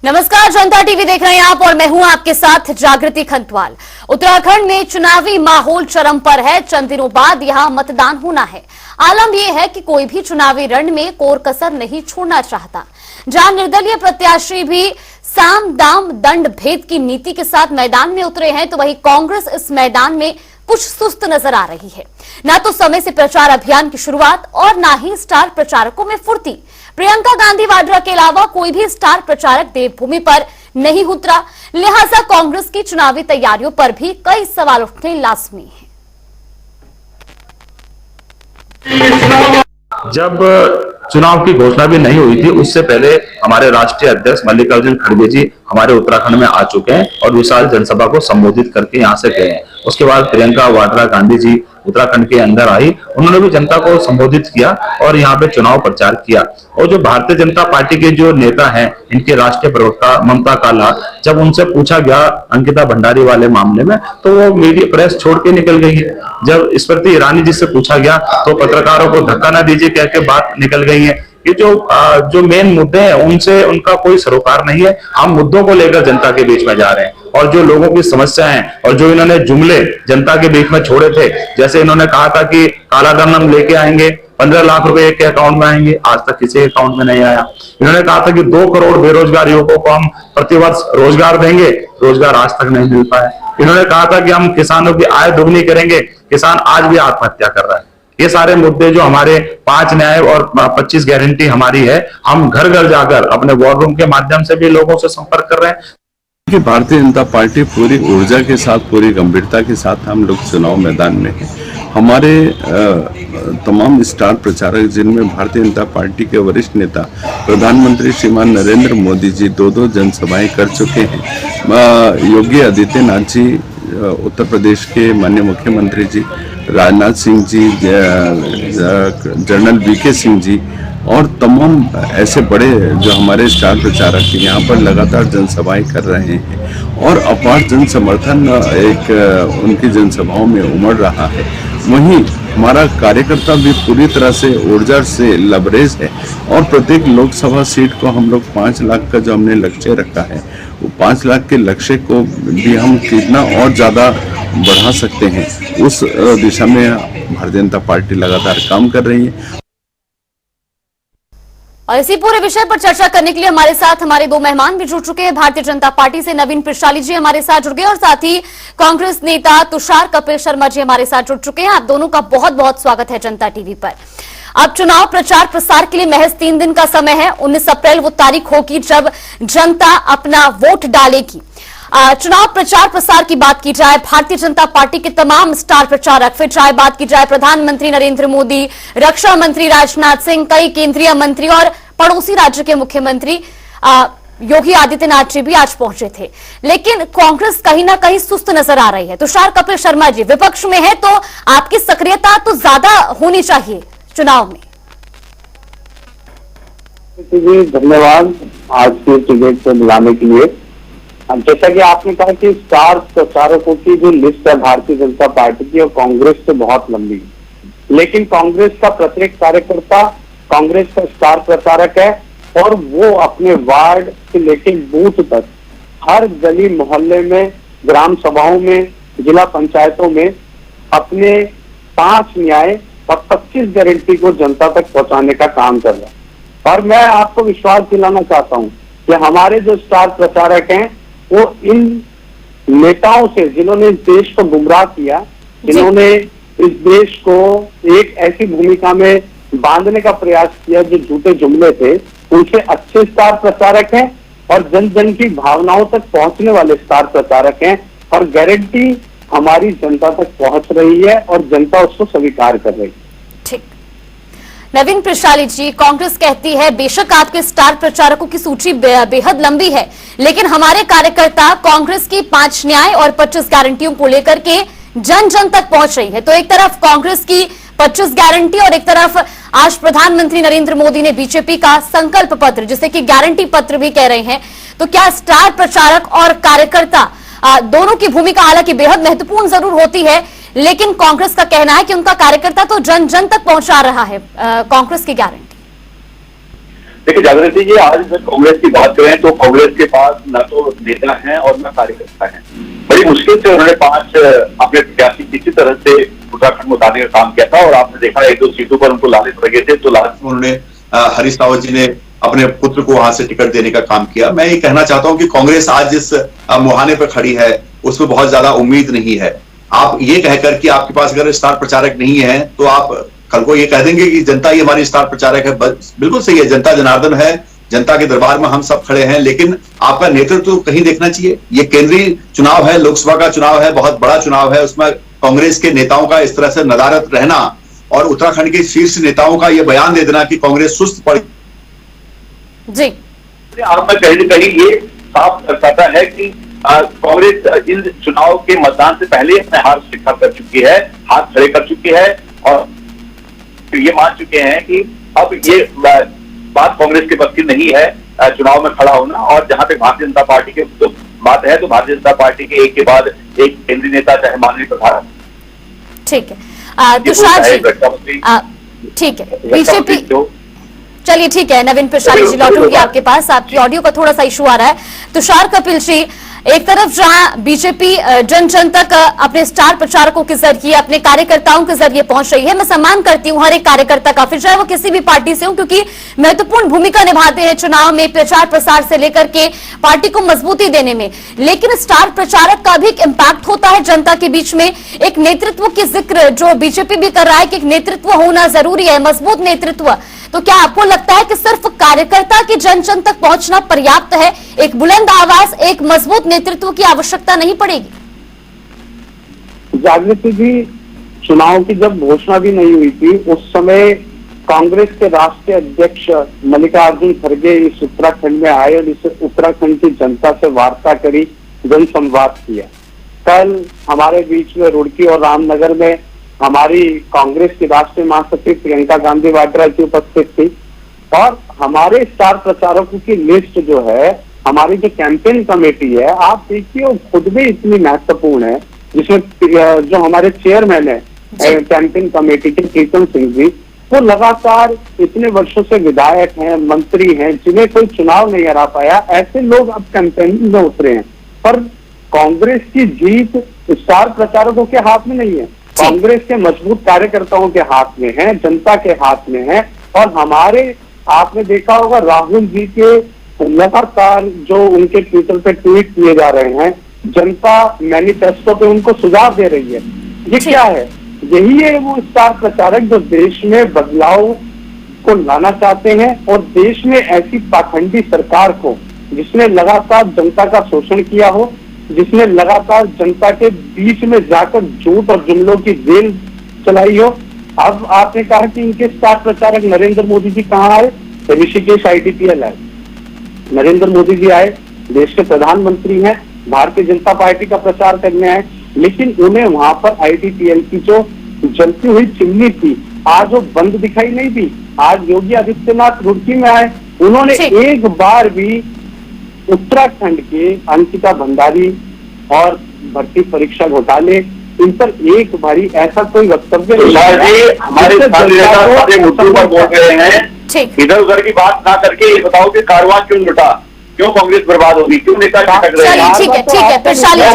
नमस्कार, जनता टीवी देख रहे हैं आप और मैं हूं आपके साथ जागृति खंतवाल। उत्तराखंड में चुनावी माहौल चरम पर है। चंद दिनों बाद यहां मतदान होना है। आलम यह है कि कोई भी चुनावी रण में कोर कसर नहीं छोड़ना चाहता। जहां निर्दलीय प्रत्याशी भी साम दाम दंड भेद की नीति के साथ मैदान में उतरे हैं, तो वहीं कांग्रेस इस मैदान में कुछ सुस्त नजर आ रही है। ना तो समय से प्रचार अभियान की शुरुआत और ना ही स्टार प्रचारकों में फुर्ती। प्रियंका गांधी वाड्रा के अलावा कोई भी स्टार प्रचारक देवभूमि पर नहीं उतरा, लिहाजा कांग्रेस की चुनावी तैयारियों पर भी कई सवाल उठने लाजमी हैं। जब चुनाव की घोषणा भी नहीं हुई थी, उससे पहले हमारे राष्ट्रीय अध्यक्ष मल्लिकार्जुन खड़गे जी हमारे उत्तराखंड में आ चुके हैं और विशाल जनसभा को संबोधित करके यहाँ से गए हैं। उसके बाद प्रियंका वाड्रा गांधी जी उत्तराखंड के अंदर आई, उन्होंने भी जनता को संबोधित किया और यहाँ पे चुनाव प्रचार किया। और जो भारतीय जनता पार्टी के जो नेता हैं, इनके राष्ट्रीय प्रवक्ता ममता काला, जब उनसे पूछा गया अंकिता भंडारी वाले मामले में, तो वो मीडिया प्रेस छोड़ के निकल गई है। जब स्मृति ईरानी जी से पूछा गया तो पत्रकारों को धक्का ना दीजिए कह के बात निकल गई है। ये जो मेन मुद्दे हैं उनसे उनका कोई सरोकार नहीं है। हम मुद्दों को लेकर जनता के बीच में जा रहे हैं और जो लोगों की समस्याएं और जो इन्होंने जुमले जनता के बीच में छोड़े थे, जैसे इन्होंने कहा था कि काला धन हम लेके आएंगे, 15 लाख रुपए एक के अकाउंट में आएंगे, आज तक किसी के अकाउंट में नहीं आया। इन्होंने कहा था कि 2 करोड़ बेरोजगार युवकों को हम प्रतिवर्ष रोजगार देंगे, रोजगार आज तक नहीं मिल पाया। इन्होंने कहा था कि हम किसानों की आय दोगुनी करेंगे, किसान आज भी आत्महत्या कर रहा है। ये सारे मुद्दे जो हमारे 5 न्याय और 25 गारंटी हमारी है, हम घर घर जाकर अपने वॉर रूम के माध्यम से भी लोगों से संपर्क कर रहे हैं कि भारतीय जनता पार्टी पूरी ऊर्जा के साथ, पूरी गंभीरता के साथ हम लोग चुनाव मैदान में हैं। हमारे तमाम स्टार प्रचारक, जिनमें भारतीय जनता पार्टी के वरिष्ठ नेता प्रधानमंत्री श्रीमान नरेंद्र मोदी जी 2 जनसभाएं कर चुके हैं। योगी आदित्यनाथ जी, उत्तर प्रदेश के माननीय मुख्यमंत्री जी, राजनाथ सिंह जी, जनरल वीके सिंह जी और तमाम ऐसे बड़े जो हमारे स्टार प्रचारक यहाँ पर लगातार जनसभाएं कर रहे हैं और अपार जन समर्थन एक उनकी जनसभाओं में उमड़ रहा है। वहीं हमारा कार्यकर्ता भी पूरी तरह से ऊर्जा से लबरेज है और प्रत्येक लोकसभा सीट को हम लोग 5 लाख का जो हमने लक्ष्य रखा है, वो 5 लाख के लक्ष्य को भी हम कितना और ज्यादा बढ़ा सकते हैं, उस दिशा में भारतीय जनता पार्टी लगातार काम कर रही है। और इसी पूरे विषय पर चर्चा करने के लिए हमारे साथ हमारे 2 मेहमान भी जुड़ चुके हैं। भारतीय जनता पार्टी से नवीन पिशाली जी हमारे साथ जुड़ गए और साथ ही कांग्रेस नेता तुषार कपिल शर्मा जी हमारे साथ जुड़ चुके हैं। आप दोनों का बहुत बहुत स्वागत है जनता टीवी पर। अब चुनाव प्रचार प्रसार के लिए महज 3 दिन का समय है। 19 अप्रैल वो तारीख होगी जब जनता अपना वोट डालेगी। चुनाव प्रचार प्रसार की बात की जाए, भारतीय जनता पार्टी के तमाम स्टार प्रचारक, फिर चाहे बात की जाए प्रधानमंत्री नरेंद्र मोदी, रक्षा मंत्री राजनाथ सिंह, कई केंद्रीय मंत्री और पड़ोसी राज्य के मुख्यमंत्री योगी आदित्यनाथ जी भी आज पहुंचे थे। लेकिन कांग्रेस कहीं ना कहीं सुस्त नजर आ रही है। तुषार कपिल शर्मा जी, विपक्ष में है तो आपकी सक्रियता तो ज्यादा होनी चाहिए चुनाव में। जी धन्यवाद आज के डिबेट को बुलाने के लिए। जैसा कि आपने कहा कि स्टार प्रचारकों की जो लिस्ट है भारतीय जनता पार्टी की और कांग्रेस से बहुत लंबी है, लेकिन कांग्रेस का प्रत्येक कार्यकर्ता कांग्रेस का स्टार प्रचारक है और वो अपने वार्ड से लेकर बूथ तक हर गली मोहल्ले में, ग्राम सभाओं में, जिला पंचायतों में अपने 5 न्याय और 25 गारंटी को जनता तक पहुंचाने का काम कर रहा है। और मैं आपको विश्वास दिलाना चाहता हूं कि हमारे जो स्टार प्रचारक हैं वो इन नेताओं से, जिन्होंने इस देश को गुमराह किया, जिन्होंने इस देश को एक ऐसी भूमिका में बांधने का प्रयास किया जो झूठे जुमले थे, उनसे अच्छे स्टार प्रचारक हैं और जन जन की भावनाओं तक पहुंचने वाले स्टार प्रचारक हैं और गारंटी हमारी जनता तक पहुंच रही है और जनता उसको स्वीकार कर रही है। ठीक। नवीन पिशाली जी, कांग्रेस कहती है बेशक आपके स्टार प्रचारकों की सूची बेहद लंबी है, लेकिन हमारे कार्यकर्ता कांग्रेस की 5 न्याय और 25 गारंटियों को लेकर के जन जन तक पहुंच रही है। तो एक तरफ कांग्रेस की 25 गारंटी और एक तरफ आज प्रधानमंत्री नरेंद्र मोदी ने बीजेपी का संकल्प पत्र, जिसे कि गारंटी पत्र भी कह रहे हैं, तो क्या स्टार प्रचारक और कार्यकर्ता दोनों की भूमिका हालांकि बेहद महत्वपूर्ण जरूर होती है, लेकिन कांग्रेस का कहना है कि उनका कार्यकर्ता तो जन जन तक पहुंचा रहा है कांग्रेस की गारंटी। देखिए जागृति जी, आज अगर कांग्रेस की बात करें तो कांग्रेस के पास न तो नेता हैं और न कार्यकर्ता हैं। बड़ी मुश्किल से उन्होंने 5 अपने प्रत्याशी किसी तरह से उत्तराखंड में उतारने का काम किया था और आपने देखा 1-2 सीटों पर उनको लालच लगे थे, तो लास्ट में उन्होंने हरीश रावत जी ने अपने पुत्र को वहां से टिकट देने का काम किया। मैं ये कहना चाहता हूं कि कांग्रेस आज जिस मुहाने पर खड़ी है उसमें बहुत ज्यादा उम्मीद नहीं है। आप ये कहकर कि आपके पास अगर स्टार प्रचारक नहीं है तो आप कल को ये कह देंगे कि जनता ही हमारी स्टार प्रचारक है। बिल्कुल सही है, जनता जनार्दन है, जनता के दरबार में हम सब खड़े हैं, लेकिन आपका नेतृत्व तो कहीं देखना चाहिए। ये केंद्रीय चुनाव है, लोकसभा का चुनाव है, बहुत बड़ा चुनाव है, उसमें कांग्रेस के नेताओं का इस तरह से नदारत रहना और उत्तराखंड के शीर्ष नेताओं का यह बयान दे देना कि कांग्रेस सुस्त पड़ जी, आप में कहीं न कहीं ये साफ दर्शाता है कि कांग्रेस इन चुनाव के मतदान से पहले अपने हार स्वीकार कर चुकी है, हाथ खड़े कर चुकी है और ये मान चुके हैं कि अब ये बात कांग्रेस के बस की नहीं है चुनाव में खड़ा होना। और जहां तक भारतीय जनता पार्टी की तो बात है, तो भारतीय जनता पार्टी के एक के बाद एक केंद्रीय नेता चाहे माननीय प्रधान, ठीक है तुषार जी, ठीक है बीजेपी, चलिए ठीक है नवीन पिशाली जी लौटूंगी आपके पास, आपकी ऑडियो का थोड़ा सा इशू आ रहा है। तुषार कपिल जी, एक तरफ जहां बीजेपी जन जन तक अपने स्टार प्रचारकों के जरिए, अपने कार्यकर्ताओं के जरिए पहुंच रही है, मैं सम्मान करती हूं हर एक कार्यकर्ता का, फिर चाहे वो किसी भी पार्टी से हो, क्योंकि महत्वपूर्ण भूमिका निभाते हैं चुनाव में, प्रचार प्रसार से लेकर के पार्टी को मजबूती देने में। लेकिन स्टार प्रचारक का भी एक इम्पैक्ट होता है जनता के बीच में, एक नेतृत्व की जिक्र जो बीजेपी भी कर रहा है कि एक नेतृत्व होना जरूरी है, मजबूत नेतृत्व। तो क्या आपको लगता है कि सिर्फ कार्यकर्ता के जन जन तक पहुंचना पर्याप्त है, एक बुलंद आवाज, एक मजबूत नेतृत्व की आवश्यकता नहीं पड़ेगी? जागृति जी, चुनाव की जब घोषणा भी नहीं हुई थी उस समय कांग्रेस के राष्ट्रीय अध्यक्ष मल्लिकार्जुन खड़गे इस उत्तराखंड में आए और इस उत्तराखंड की जनता से वार्ता करी, जन संवाद किया। कल हमारे बीच में रुड़की और रामनगर में हमारी कांग्रेस की राष्ट्रीय महासचिव प्रियंका गांधी वाड्रा जी उपस्थित थी और हमारे स्टार प्रचारकों की लिस्ट जो है, हमारी जो कैंपेन कमेटी है, आप देखिए वो खुद भी इतनी महत्वपूर्ण है, जिसमें जो हमारे चेयरमैन है कैंपेन कमेटी के प्रीतम सिंह जी, वो लगातार इतने वर्षों से विधायक हैं, मंत्री हैं, जिन्हें कोई चुनाव नहीं हरा पाया, ऐसे लोग अब कैंपेन में उतरे हैं। पर कांग्रेस की जीत स्टार प्रचारकों के हाथ में नहीं है, कांग्रेस के मजबूत कार्यकर्ताओं के हाथ में है, जनता के हाथ में है। और हमारे, आपने देखा होगा राहुल जी के लगातार जो उनके ट्विटर पे ट्वीट किए जा रहे हैं, जनता मैनिफेस्टो पे उनको सुझाव दे रही है। ये क्या है? यही है वो स्टार प्रचारक जो देश में बदलाव को लाना चाहते हैं और देश में ऐसी पाखंडी सरकार को, जिसने लगातार जनता का शोषण किया हो, जिसने लगातार जनता के बीच में जाकर झूठ और जुमलों की जेल चलाई हो। अब आपने कहा कि इनके स्टार प्रचारक नरेंद्र मोदी जी कहाँ आए? ऋषिकेश ITPL आए, नरेंद्र मोदी जी आए, देश के प्रधानमंत्री हैं, भारतीय जनता पार्टी का प्रचार करने आए, लेकिन उन्हें वहां पर ITPL की जो जलती हुई चिमनी थी आज वो बंद दिखाई नहीं दी। आज योगी आदित्यनाथ रुड़की में आए, उन्होंने एक बार भी उत्तराखंड के अंकिता भंडारी और भर्ती परीक्षा घोटाले, इन पर एक बारी ऐसा कोई वक्तव्य हमारे मुद्दों पर बोल रहे हैं, इधर उधर की बात ना करके ये बताओ कि कारवां क्यों लुटा, क्यों कांग्रेस बर्बाद होगी, क्यों नेता भटक रहे हैं? ठीक है पिशाली जी,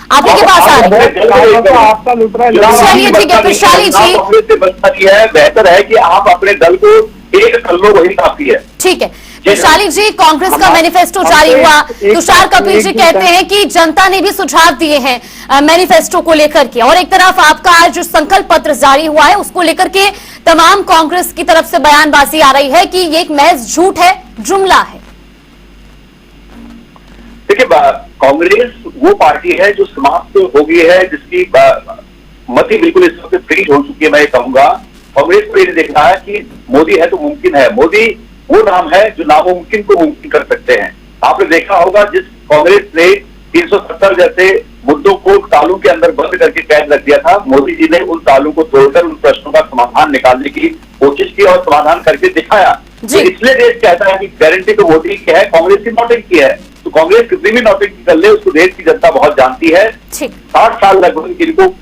आपके पास आ रहे हैं, आपका लुट रहा है। चलिए ठीक है पिशाली जी, कांग्रेस से बचना है, बेहतर है कि आप अपने दल को एक कर लो, वही काफी है। ठीक है पिशाली जी, कांग्रेस का मैनिफेस्टो जारी हुआ, तुषार कपिल जी कहते हैं कि जनता ने भी सुझाव दिए हैं मैनिफेस्टो को लेकर के, और एक तरफ आपका आज जो संकल्प पत्र जारी हुआ है उसको लेकर के तमाम कांग्रेस की तरफ से बयानबाजी आ रही है कि ये एक महज झूठ है, जुमला है। देखिए, कांग्रेस वो पार्टी है जो समाप्त हो गई है, जिसकी मति बिल्कुल इस वक्त फ्रीज हो चुकी है। मैं ये कहूंगा कांग्रेस को ये देखना है कि मोदी है तो मुमकिन है, मोदी वो नाम है जो नामुमकिन को मुमकिन कर सकते हैं। आपने देखा होगा जिस कांग्रेस ने 370 जैसे मुद्दों को तालों के अंदर बंद करके कैद रख दिया था, मोदी जी ने उन तालों को तोड़कर उन प्रश्नों का समाधान निकालने की कोशिश की और समाधान करके दिखाया। तो इसलिए देश कहता है कि गारंटी तो मोदी की है, कांग्रेस की नौटंकी है। तो कांग्रेस कितनी भी नौटंकी कर ले, उसको देश की जनता बहुत जानती है। 60 साल लगभग जिनको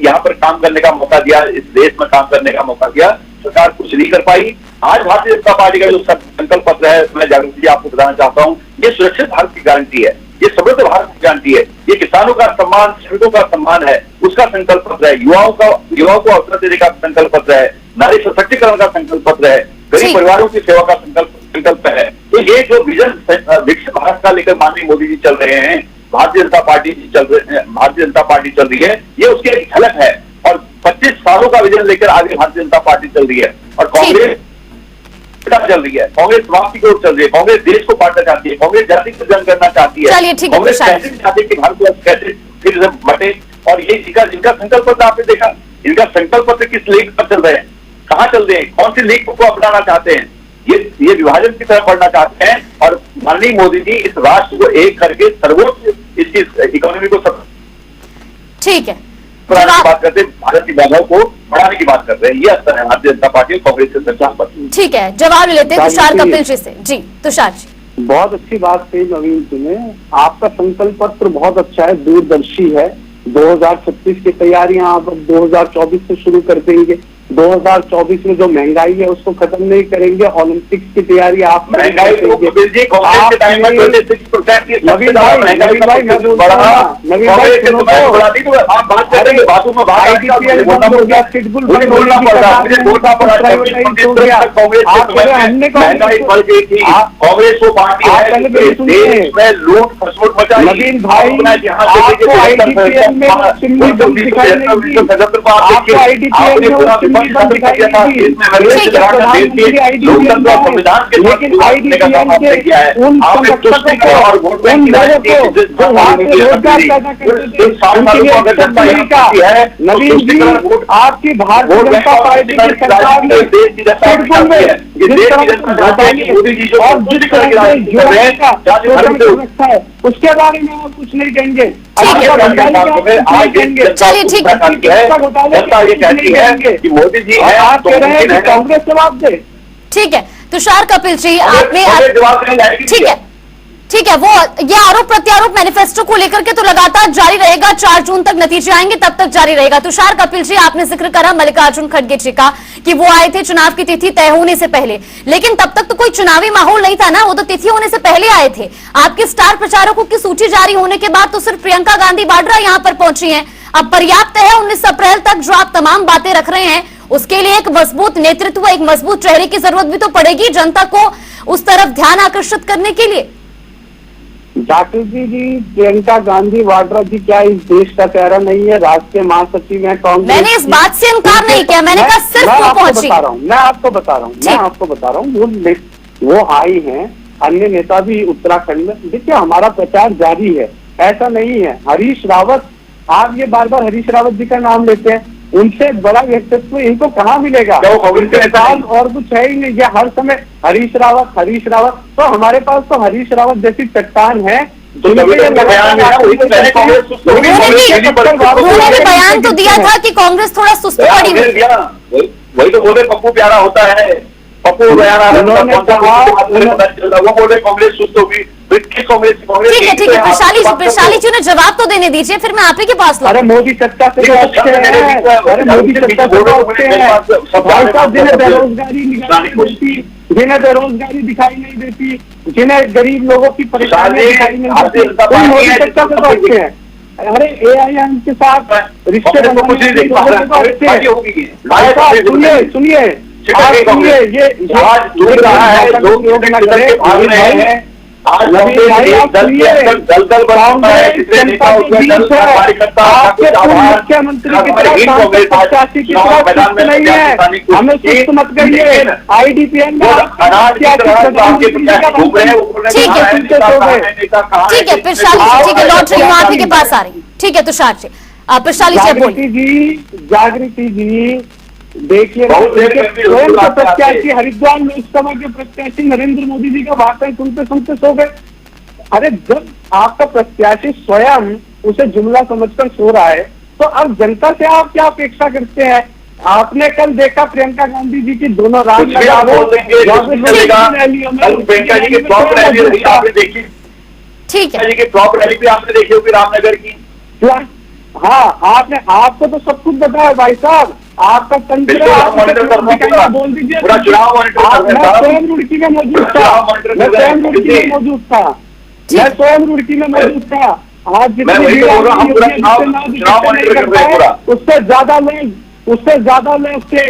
यहाँ पर काम करने का मौका दिया, इस देश में काम करने का मौका दिया, तो सरकार कुछ नहीं कर पाई। आज भारतीय जनता पार्टी का जो संकल्प पत्र है, मैं जागृति जी आपको बताना चाहता हूँ, ये सुरक्षित भारत की गारंटी है, ये समृद्ध भारत की गारंटी है, ये किसानों का सम्मान, श्रमिकों का सम्मान है, उसका संकल्प पत्र है, युवाओं को अवसर देने का संकल्प पत्र है, नारी सशक्तिकरण का संकल्प पत्र है, गरीब परिवारों की सेवा का संकल्प है। तो ये जो विजन विकसित भारत का लेकर माननीय मोदी जी चल रहे हैं, भारतीय जनता पार्टी चल रही है, ये उसकी एक झलक है। और 25 सालों का विजन लेकर आगे भारतीय जनता पार्टी चल रही है। और कांग्रेस चल रही है, कांग्रेस समाप्ति की ओर चल रही है, कांग्रेस देश को बांटना चाहती है, कांग्रेस जाति को जंग करना चाहती है, कांग्रेस कैसे चाहती है कि भारत कैसे फिर से बटे। और ये इनका संकल्प पत्र आपने देखा, इनका संकल्प पत्र किस लेख पर चल रहे हैं, कहाँ चल रहे हैं, कौन सी लेख को अपनाना चाहते हैं, ये विभाजन की तरफ बढ़ना चाहते हैं। और माननीय मोदी जी इस राष्ट्र को एक करके सर्वोच्च इसकी इकोनॉमी को सब ठीक है बढ़ाने की बात करते हैं, भारत की वैभव को बढ़ाने की बात करते हैं। ये असर है भारतीय जनता पार्टी और कांग्रेस के संकल्प पर। ठीक है, जवाब लेते हैं तुषार कपिल जी से। जी तुषार जी, बहुत अच्छी बात कही नवीन जी ने। आपका संकल्प पत्र बहुत अच्छा है, दूरदर्शी है। 2036 की तैयारियां आप 2024 से शुरू कर देंगे। 2024 में जो महंगाई है उसको खत्म नहीं करेंगे। ओलंपिक्स की तैयारी आप महंगाई को कांग्रेस के टाइम में 26% की नवीन भाई मैं बोल रहा हूं, नवीन भाई सुनो तो, आप बात करेंगे बातों में बात IDPL बंद हो गया, शेड्यूल बंद बोलना पड़ता, मुझे बोलना पड़ा। प्राइवेटाइज हो गया। हमने महंगाई बढ़ गई थी, कांग्रेस वो पार्टी है देश में लूट खसोट मचाई। नवीन भाई आपको IDPL में सिम्बल बंद दिखाई नहीं दी, आपको IDPL में सिम्बल बंद दिखाई नहीं दी, संविधान के लेकिन IDPL के उन संरक्षकों को, उन लोगों को जो वहाँ पे रोजगार पैदा करते थे, उनके लिए नहीं का। नवीन जी आपकी भारतीय जनता पार्टी की सरकार ने शेड्यूल में जिस तरह और जिस तरह से युवा का शोषण कर रखा है उसके बारे में आप कुछ नहीं कहेंगे। चलिए ठीक है, मोदी जी आप कह रहे हैं कि कांग्रेस जवाब दे। ठीक है तुषार कपिल जी, आपने ठीक है वो ये आरोप प्रत्यारोप मैनिफेस्टो को लेकर के तो लगातार जारी रहेगा, 4 जून तक नतीजे आएंगे तब तक जारी रहेगा। तुषार कपिल जी, आपने जिक्र करा मल्लिकार्जुन खड़गे जी का कि वो आए थे चुनाव की तिथि तय होने से पहले, लेकिन तब तक तो कोई चुनावी माहौल नहीं था ना, वो तो तिथि होने से पहले आए थे। आपके स्टार प्रचारकों की सूची जारी होने के बाद तो सिर्फ प्रियंका गांधी वाड्रा यहाँ पर पहुंची है। अब पर्याप्त है 19 अप्रैल तक जो आप तमाम बातें रख रहे हैं उसके लिए एक मजबूत नेतृत्व, एक मजबूत चेहरे की जरूरत भी तो पड़ेगी जनता को उस तरफ ध्यान आकर्षित करने के लिए। जागृति जी, प्रियंका गांधी वाड्रा जी क्या इस देश का चेहरा नहीं है? राष्ट्रीय महासचिव है कांग्रेस। मैंने इस बात से इनकार नहीं किया, मैंने कहा सिर्फ वो पहुंची। मैं आपको बता रहा हूँ वो आई हैं, अन्य नेता भी उत्तराखंड में। देखिए हमारा प्रचार जारी है, ऐसा नहीं है। हरीश रावत, आप ये बार बार हरीश रावत जी का नाम लेते हैं, उनसे बड़ा व्यक्तित्व इनको कहाँ मिलेगा? और कुछ है ही नहीं, ये हर समय हरीश रावत। तो हमारे पास तो हरीश रावत जैसी चट्टान है। उन्होंने बयान तो दिया था कि कांग्रेस थोड़ा सुस्त पड़ी हुई। वही तो बोले पप्पू प्यारा होता है, पप्पू बयान वो बोले कांग्रेस सुस्त होगी। ठीक है वैशाली जी ने जवाब तो देने दीजिए, फिर मैं आप ही के पास लूं। अरे मोदी सत्ता से जिन्हें बेरोजगारी दिखाई नहीं देती, जिन्हें गरीब लोगों की परेशानी दिखाई नहीं देती, मोदी सत्ता से सोचते हैं। अरे AIM के साथ रिश्ते सुनिए ये डूब रहा है, लोग भाग रहे हैं। आज मुख्यमंत्री नहीं है, हमें सुस्त मत करिए। IDPL में ठीक है प्रशाली, ठीक है लौट रही हूँ आप ही के पास आ रही। ठीक है तुषार जी, प्रशाली जागृति जी देखिए, स्वयं का प्रत्याशी हरिद्वार में इस समय के प्रत्याशी नरेंद्र मोदी जी का भाषण सुनते सो गए। अरे जब आपका प्रत्याशी स्वयं उसे जुमला समझकर सो रहा है तो अब जनता से आप क्या अपेक्षा करते हैं? आपने कल देखा प्रियंका गांधी जी की दोनों रात ठीक है रैली भी आपने देखी होगी रामनगर की। हाँ आपको तो सब कुछ पता है भाई साहब, आपका तंत्र बिल्कुल, हम मॉनिटर कर रहे हैं। बोल दीजिए। पूरा चुनाव मॉनिटर कर रहे हैं मैं साहब। स्वयं रुड़की में मौजूद था, चुनाव मॉनिटर मैं कर रहे हैं। स्वयं रुड़की में मौजूद था, मैं स्वयं रुड़की में मौजूद था। आज मैं वही तो बोल रहा हूँ, हम पूरा चुनाव मॉनिटर कर रहे हैं पूरा। उससे ज्यादा लोग थे।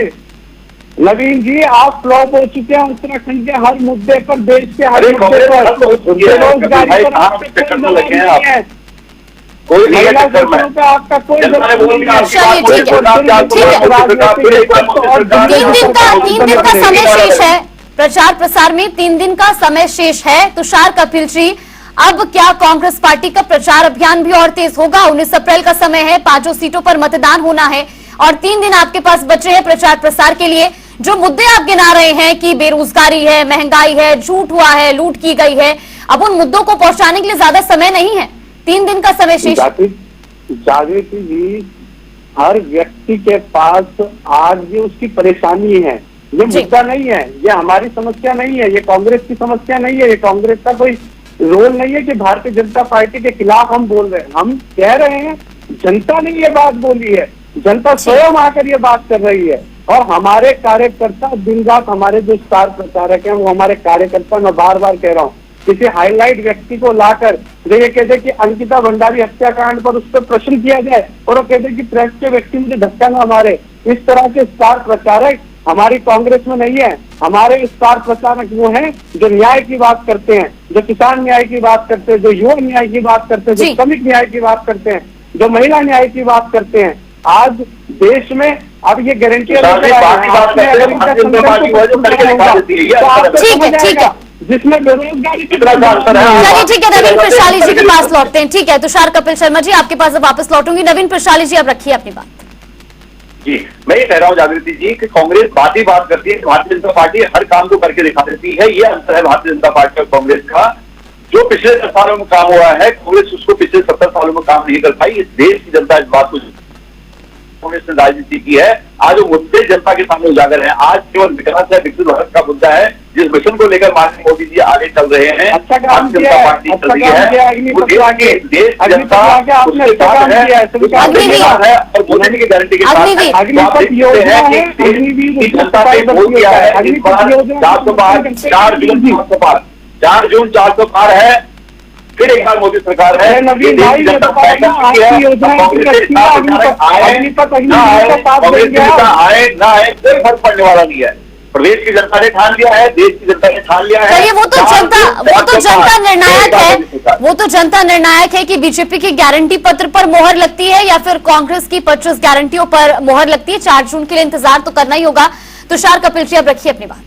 नवीन जी, आप फ्लॉप हो चुके हैं उत्तराखंड के हर मुद्दे पर, देश के हर अरे मुद्दे कांग्रेस खत्म हो पर, चुकी है। बेरोजगारी भाई, पर कहाँ आपके चक्कर कोई में लगे हैं जवाब आप? नहीं है। कोई नहीं है महिला चक्कर में। शोषण पे आपका कोई जनता ने बोल दिया, आपकी चलिए, बात बोली, ठीक है। सरकार क्या ठीक है। मोदी सरकार, फिर एक बार मोदी सरकार ने 3 दिन का समय शेष है प्रचार प्रसार में, 3 दिन का समय शेष है। तुषार कपिल जी, अब क्या कांग्रेस पार्टी का प्रचार अभियान भी और तेज होगा? 19 अप्रैल का समय है, 5 सीटों पर मतदान होना है और 3 दिन आपके पास बचे हैं प्रचार प्रसार के लिए। जो मुद्दे आप गिना रहे हैं कि बेरोजगारी है, महंगाई है, झूठ हुआ है, लूट की गई है, अब उन मुद्दों को पहुंचाने के लिए ज्यादा समय नहीं है, 3 दिन का समय शेष। जागृति जी, हर व्यक्ति के पास आज ये उसकी परेशानी है, ये मुद्दा नहीं है, ये हमारी समस्या नहीं है, ये कांग्रेस की समस्या नहीं है, ये कांग्रेस का कोई रोल नहीं है कि भारतीय जनता पार्टी के खिलाफ हम बोल रहे हैं। हम कह रहे हैं जनता ने ये बात बोली है, जनता स्वयं आकर ये बात कर रही है और हमारे कार्यकर्ता दिन रात, हमारे जो स्टार प्रचारक हैं वो हमारे कार्यकर्ता, मैं बार बार कह रहा हूँ, किसी हाईलाइट व्यक्ति को लाकर जो ये कहते कि अंकिता भंडारी हत्याकांड पर उस पर प्रश्न किया जाए और वो कहते कि प्रेस के व्यक्ति मुझे धक्का न मारे, इस तरह के स्टार प्रचारक हमारी कांग्रेस में नहीं है। हमारे स्टार प्रचारक वो हैं जो न्याय की बात करते हैं, जो किसान न्याय की बात करते हैं, जो युवा न्याय की बात करते हैं, जो श्रमिक न्याय की बात करते हैं, जो महिला न्याय की बात करते हैं। आज देश में अब ये गारंटी जिसमें बेरोजगारी चलिए ठीक है, नवीन प्रशाली जी के पास लौटते हैं। ठीक है तुषार कपिल शर्मा जी, आपके पास अब वापस लौटूंगी। नवीन प्रशाली जी, अब रखिए अपनी बात। जी, मैं ये कह रहा हूँ जागृति जी कि कांग्रेस बात ही बात करती है, भारतीय जनता पार्टी हर काम को करके दिखा देती है। ये अंतर है भारतीय जनता पार्टी और कांग्रेस का। जो पिछले 10 सालों में काम हुआ है, कांग्रेस उसको पिछले 70 सालों में काम नहीं कर पाई। इस देश की जनता इस बात को, कांग्रेस ने राजनीति की है। आज वो मुद्दे जनता के सामने उजागर है। आज केवल विकास है, विकसित भारत का मुद्दा है, जिस मिशन को लेकर माननीय मोदी जी आगे चल रहे हैं। अच्छा काम भारतीय जनता पार्टी चल रही है, वो देश जनता उसके साथ है और मोदी जी की गारंटी के साथ जनता ने वोट दिया है। इस बार 400 पार, 4 जून 400 पार, 4 जून 400 पार है। फिर एक बार मोदी सरकार है। नवीन भाई, ये बताया ना आपकी योजना आए ना आए कोई फर्क पड़ने वाला नहीं है। प्रदेश की जनता ने ठान लिया है, देश की जनता ने ठान लिया है। चलिए, वो तो जनता निर्णायक है, वो तो जनता निर्णायक है कि बीजेपी की गारंटी पत्र पर मोहर लगती है या फिर कांग्रेस की 25 गारंटियों पर मोहर लगती है। 4 जून के लिए इंतजार तो करना ही होगा। तुषार कपिल जी, अब रखिए अपनी बात।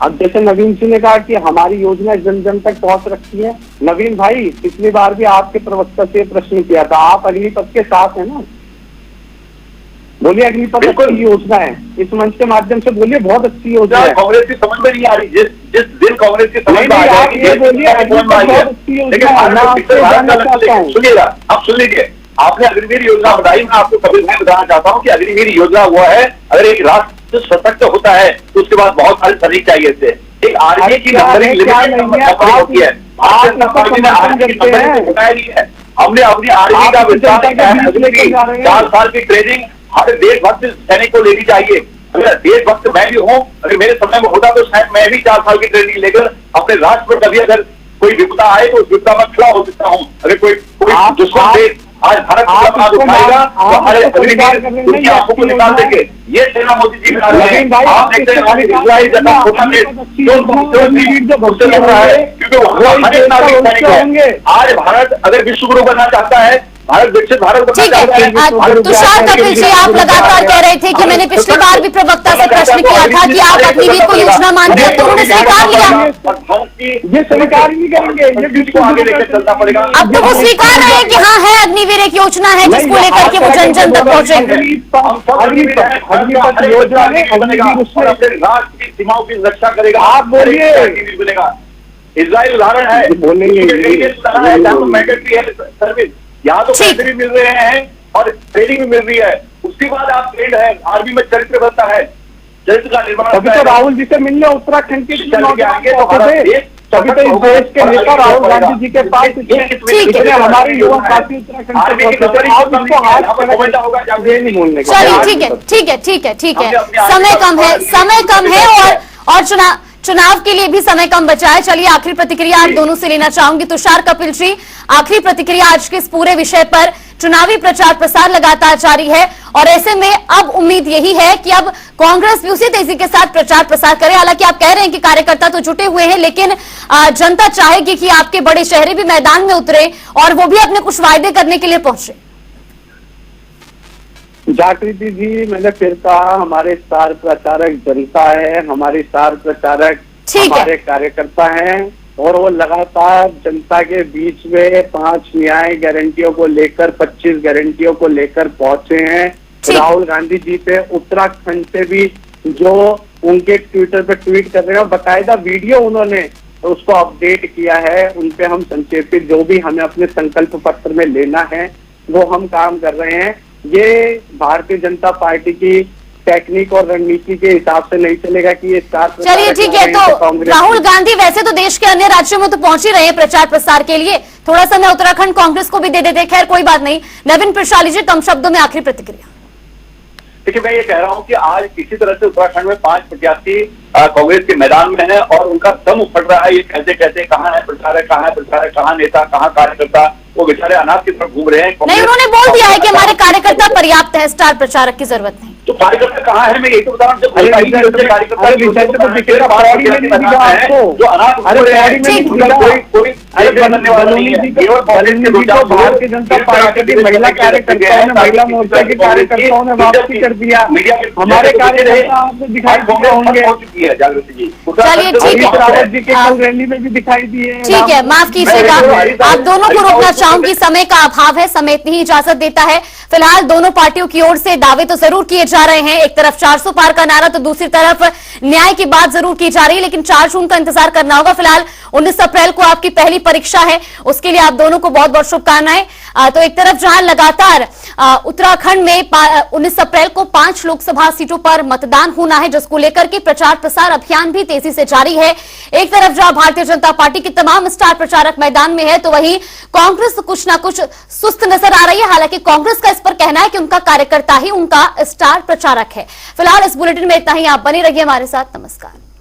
अब जैसे नवीन जी ने कहा कि हमारी योजना जन जन तक पहुंच रखी है। नवीन भाई, पिछली बार भी आपके प्रवक्ता से प्रश्न किया था, आप अग्निपथ के साथ है ना? बोलिए अग्निपथ अच्छी योजना है, इस मंच के माध्यम से बोलिए बहुत अच्छी योजना है। कांग्रेस की समझ में नहीं आ रही, जिस दिन कांग्रेस की समझ में आ जाएगी, ये बोलिए सुनिएगा, आप सुन लीजिए। आपने अग्निवीर योजना बताई, मैं आपको कभी मैं बताना चाहता हूँ कि अग्निवीर योजना हुआ है, अगर एक राष्ट्र सशक्त होता है तो उसके बाद बहुत सारे सैनिक चाहिए थे। एक आर्मी की नंबरिंग लिमिट होती है, बताया नहीं है। हमने अपनी आर्मी का विस्तार 4 साल की ट्रेनिंग हर देशभक्त सैनिक को लेनी चाहिए। अगर देशभक्त मैं भी हूँ, अगर मेरे समय में होता तो शायद मैं भी 4 साल की ट्रेनिंग लेकर अपने राष्ट्र पर कभी अगर कोई विपदा आए तो उस विपदा में खड़ा हो सकता हूँ। अगर कोई दुश्मन देश आज भारत उठाएगा तो हमारे अग्निवीर उनकी आंखों को निकाल देंगे। ये सेना मोदी जी बना रहे हैं। आप देखते हैं हमारी इजराइल जैसा छोटा देश उससे लड़ रहा है क्योंकि वो हर एक नागरिक सैनिक है। आज भारत अगर विश्व गुरु बनना चाहता है, भारत विकसित भारत बनना चाहता है। तुषार कपिल जी, आप लगातार कह रहे थे कि मैंने पिछली बार भी प्रवक्ता से प्रश्न किया था कि आप अग्निवीर को योजना मानते हैं, तो उन्होंने स्वीकार लिया। ये स्वीकार नहीं करेंगे, ये विश्व को आगे लेकर चलना पड़ेगा। अब तो वो स्वीकार रहे हैं कि हाँ है, अग्निवीर एक योजना है जिसको लेकर के वो जन जन तक पहुंचेंगे। अग्निपथ योजना में अपने राष्ट्र की सीमाओं की रक्षा करेगा। आप बोलिए, मिलेगा। इजराइल उदाहरण है, सर्विस यहाँ तो पैसे भी मिल रहे हैं और ट्रेनिंग भी मिल रही है। उसके बाद आप ट्रेंड है, आर्मी में चरित्र बनता है, चरित्र का निर्माण। अभी तो राहुल जी से मिलने उत्तराखंड के आगे तो हमारा देश तभी तो इस देश के नेता राहुल गांधी जी के पास ठीक है। हमारे युवा साथी उत्तराखंड से पहुंचे थे, आप इसको हाथ ये नहीं बोलने का। चलिए ठीक है समय कम है और चुनाव के लिए भी समय कम बचा है। चलिए आखिरी प्रतिक्रिया आप दोनों से लेना चाहूंगी। तुषार कपिल जी, आखिरी प्रतिक्रिया आज के इस पूरे विषय पर। चुनावी प्रचार प्रसार लगातार जारी है और ऐसे में अब उम्मीद यही है कि अब कांग्रेस भी उसी तेजी के साथ प्रचार प्रसार करे। हालांकि आप कह रहे हैं कि कार्यकर्ता तो जुटे हुए हैं, लेकिन जनता चाहेगी कि आपके बड़े शहरी भी मैदान में उतरे और वो भी अपने कुछ वायदे करने के लिए पहुंचे। जागृति जी, मैंने फिर कहा, हमारे स्टार प्रचारक जनता है, हमारे स्टार प्रचारक हमारे कार्यकर्ता हैं और वो लगातार जनता के बीच में 5 न्याय गारंटियों को लेकर 25 गारंटियों को लेकर पहुंचे हैं। राहुल गांधी जी पे उत्तराखंड से भी जो उनके ट्विटर पे ट्वीट कर रहे हैं, बकायदा वीडियो उन्होंने उसको अपडेट किया है। उनपे हम संक्षेपित जो भी हमें अपने संकल्प पत्र में लेना है वो हम काम कर रहे हैं। ये भारतीय जनता पार्टी की टेक्निक और रणनीति के हिसाब से नहीं चलेगा कि ये चलिए ठीक है। तो राहुल गांधी वैसे तो देश के अन्य राज्यों में तो पहुंच ही रहे हैं प्रचार प्रसार के लिए, थोड़ा सा मैं उत्तराखंड कांग्रेस को भी दे देते। खैर कोई बात नहीं। नवीन प्रशाली जी, कम शब्दों में आखिरी प्रतिक्रिया। देखिए, मैं ये कह रहा हूं कि आज किसी तरह से उत्तराखंड में 5 प्रत्याशी कांग्रेस के मैदान में है और उनका दम उफड़ रहा है। ये कहते कहते कहाँ है प्रचारक, कहाँ नेता, कहाँ कार्यकर्ता, वो बेचारे अनाथ की तरफ घूम रहे हैं। नहीं, उन्होंने बोल दिया है कि हमारे कार्यकर्ता पर्याप्त है, स्टार प्रचारक की जरूरत नहीं। तो कार्यकर्ता कहाँ है? मैं यही तो बता रहा हूँ। जो अनाथ भारतीय जनता पार्टी की महिला कार्यकर्ताओं ने, महिला मोर्चा के कार्यकर्ताओं ने वापसी कर दिया। हमारे कार्यकर्ता आपको दिखाई होंगे। जागृति जी, चलिए ठीक है, रावत जी के कल रैली में भी दिखाई दिए। ठीक है, माफ कीजिएगा, आप दोनों को रोकना चाहूंगी, समय का अभाव है, समय इतनी ही इजाजत देता है। फिलहाल दोनों पार्टियों की ओर से दावे तो जरूर किए जा रहे हैं, एक तरफ 400 पार का नारा तो दूसरी तरफ न्याय की बात जरूर की जा रही है, लेकिन 4 जून का इंतजार करना होगा। फिलहाल 19 अप्रैल को आपकी पहली परीक्षा है, उसके लिए आप दोनों को बहुत बहुत शुभकामनाएं। तो एक तरफ जहां लगातार उत्तराखंड में 19 अप्रैल को 5 लोकसभा सीटों पर मतदान होना है, जिसको लेकर के प्रचार प्रसार अभियान भी तेजी से जारी है। एक तरफ जहां भारतीय जनता पार्टी के तमाम स्टार प्रचारक मैदान में है, तो वहीं कांग्रेस कुछ ना कुछ सुस्त नजर आ रही है। हालांकि कांग्रेस का इस पर कहना है कि उनका कार्यकर्ता ही उनका स्टार प्रचारक है। फिलहाल इस बुलेटिन में इतना ही। आप बने रहिए हमारे साथ। नमस्कार।